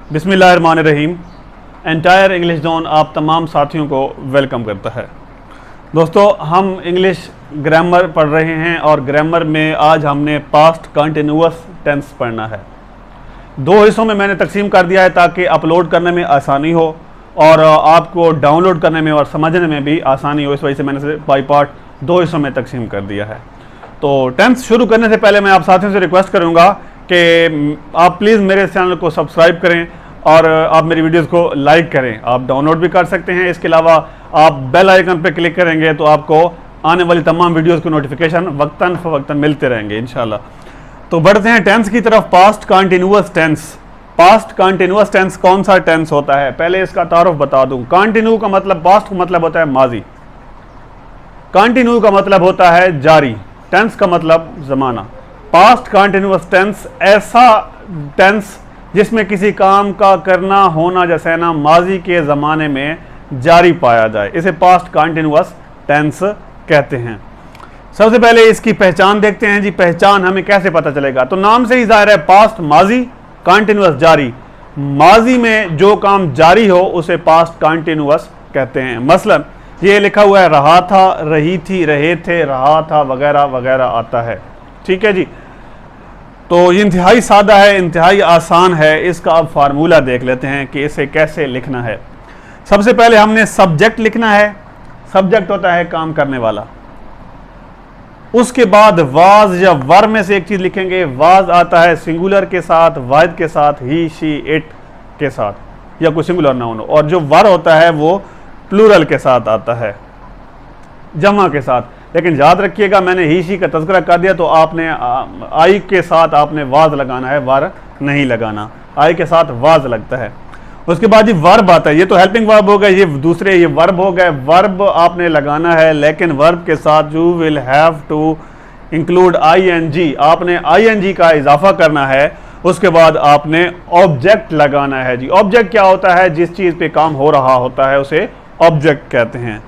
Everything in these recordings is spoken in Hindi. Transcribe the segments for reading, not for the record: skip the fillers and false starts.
बिस्मिल्लाहिर्रहमानिर्रहीम। एंटायर इंग्लिश जोन आप तमाम साथियों को वेलकम करता है। दोस्तों, हम इंग्लिश ग्रामर पढ़ रहे हैं और ग्रामर में आज हमने पास्ट कंटिन्यूअस टेंस पढ़ना है। दो हिस्सों में मैंने तकसीम कर दिया है ताकि अपलोड करने में आसानी हो और आपको डाउनलोड करने में और समझने में भी आसानी हो। इस वजह से मैंने बाई पार्ट दो हिस्सों में तकसीम कर दिया है। तो टेंस शुरू करने से पहले मैं आप साथियों से रिक्वेस्ट करूंगा कि आप प्लीज़ मेरे चैनल को सब्सक्राइब करें और आप मेरी वीडियोस को लाइक करें। आप डाउनलोड भी कर सकते हैं। इसके अलावा आप बेल आइकन पर क्लिक करेंगे तो आपको आने वाली तमाम वीडियोस की नोटिफिकेशन वक्तन फ़वक्तन मिलते रहेंगे इंशाल्लाह। तो बढ़ते हैं टेंस की तरफ। Past continuous tense. Past continuous tense कौन सा टेंस होता है, पहले इसका तारुफ बता दूं। कंटिन्यू का मतलब, पास्ट का मतलब होता है माजी, कंटिन्यू का मतलब होता है जारी, टेंस का मतलब जमाना। पास्ट कंटिन्यूअस टेंस ऐसा टेंस जिसमें किसी काम का करना, होना, जैसे ना माजी के ज़माने में जारी पाया जाए, इसे पास्ट कंटिन्यूअस टेंस कहते हैं। सबसे पहले इसकी पहचान देखते हैं जी। पहचान हमें कैसे पता चलेगा? तो नाम से ही जाहिर है, पास्ट माजी, कंटिन्यूअस जारी। माजी में जो काम जारी हो उसे पास्ट कंटिन्यूअस कहते हैं। मसलन ये लिखा हुआ है रहा था, रही थी, रहे थे, रहा था, वगैरह वगैरह आता है। ठीक है जी। तो ये इंतहाई सादा है, इंतहाई आसान है। इसका अब फार्मूला देख लेते हैं कि इसे कैसे लिखना है। सबसे पहले हमने सब्जेक्ट लिखना है। सब्जेक्ट होता है काम करने वाला। उसके बाद वाज या वर में से एक चीज लिखेंगे। वाज आता है सिंगुलर के साथ, वाहिद के साथ, ही, शी, इट के साथ, या कोई सिंगुलर नाउन हो। और जो वर होता है वो प्लूरल के साथ आता है, जमा के साथ। लेकिन याद रखिएगा, मैंने ही, शी का तज़किरा कर दिया तो आपने आई के साथ आपने वाज लगाना है, वर नहीं लगाना। आई के साथ वाज लगता है। उसके बाद ये वर्ब आता है। ये तो हेल्पिंग वर्ब हो गए, ये दूसरे ये वर्ब हो गए। वर्ब आपने लगाना है, लेकिन वर्ब के साथ you will have to include ING। आपने ING का इजाफा करना है। उसके बाद आपने ऑब्जेक्ट लगाना है जी। ऑब्जेक्ट क्या होता है? जिस चीज़ पे काम हो रहा होता है उसे ऑब्जेक्ट कहते हैं।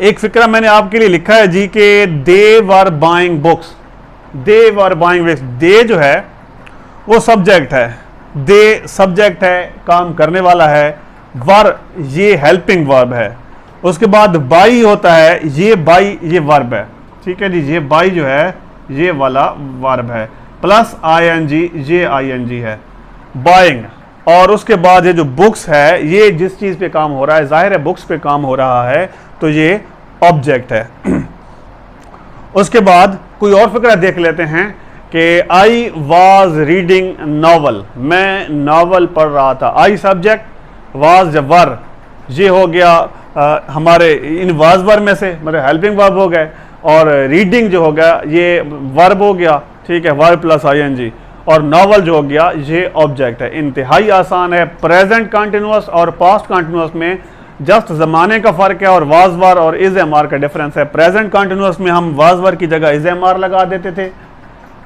एक फिक्रा मैंने आपके लिए लिखा है जी कि they were buying books. They were buying books. They जो है वो सब्जेक्ट है, दे सब्जेक्ट है, काम करने वाला है। वर ये हेल्पिंग वर्ब है। उसके बाद बाई होता है, ये बाई ये वर्ब है। ठीक है जी। ये बाई जो है ये वाला वर्ब है, प्लस ING, ये ING है, बाइंग। और उसके बाद ये जो बुक्स है, ये जिस चीज़ पे काम हो रहा है, जाहिर है बुक्स पे काम हो रहा है, तो ये ऑब्जेक्ट है। उसके बाद कोई और फिक्रा देख लेते हैं कि आई वॉज रीडिंग नावल। मैं नावल पढ़ रहा था। आई सब्जेक्ट, वाज वर, ये हो गया हमारे इन वाज वर में से, मतलब हेल्पिंग वर्ब हो गए। और रीडिंग जो हो गया ये वर्ब हो गया। ठीक है, वर्ब प्लस ING। और नावल जो हो गया ये ऑब्जेक्ट है। इंतहाई आसान है। प्रेजेंट कंटिन्यूअस और पास्ट कंटिन्यूअस में जस्ट ज़माने का फ़र्क है और वाज वर और इज एम आर का डिफरेंस है। प्रेजेंट कंटिन्यूअस में हम वाज वर की जगह इज एम आर लगा देते थे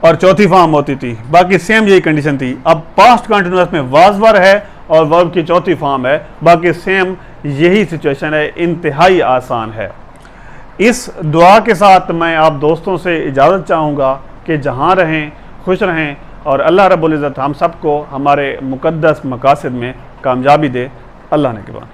और चौथी फॉर्म होती थी, बाकी सेम यही कंडीशन थी। अब पास्ट कंटिन्यूअस में वाज वर है और वर्ब की चौथी फॉर्म है, बाकी सेम यही सिचुएशन है। इंतहाई आसान है। इस दुआ के साथ मैं आप दोस्तों से इजाज़त चाहूँगा कि जहाँ रहें खुश रहें और अल्लाह रब्बुल इज़्ज़त हम सबको हमारे मुक़द्दस मकासद में कामयाबी दे। अल्लाह ने के बाद।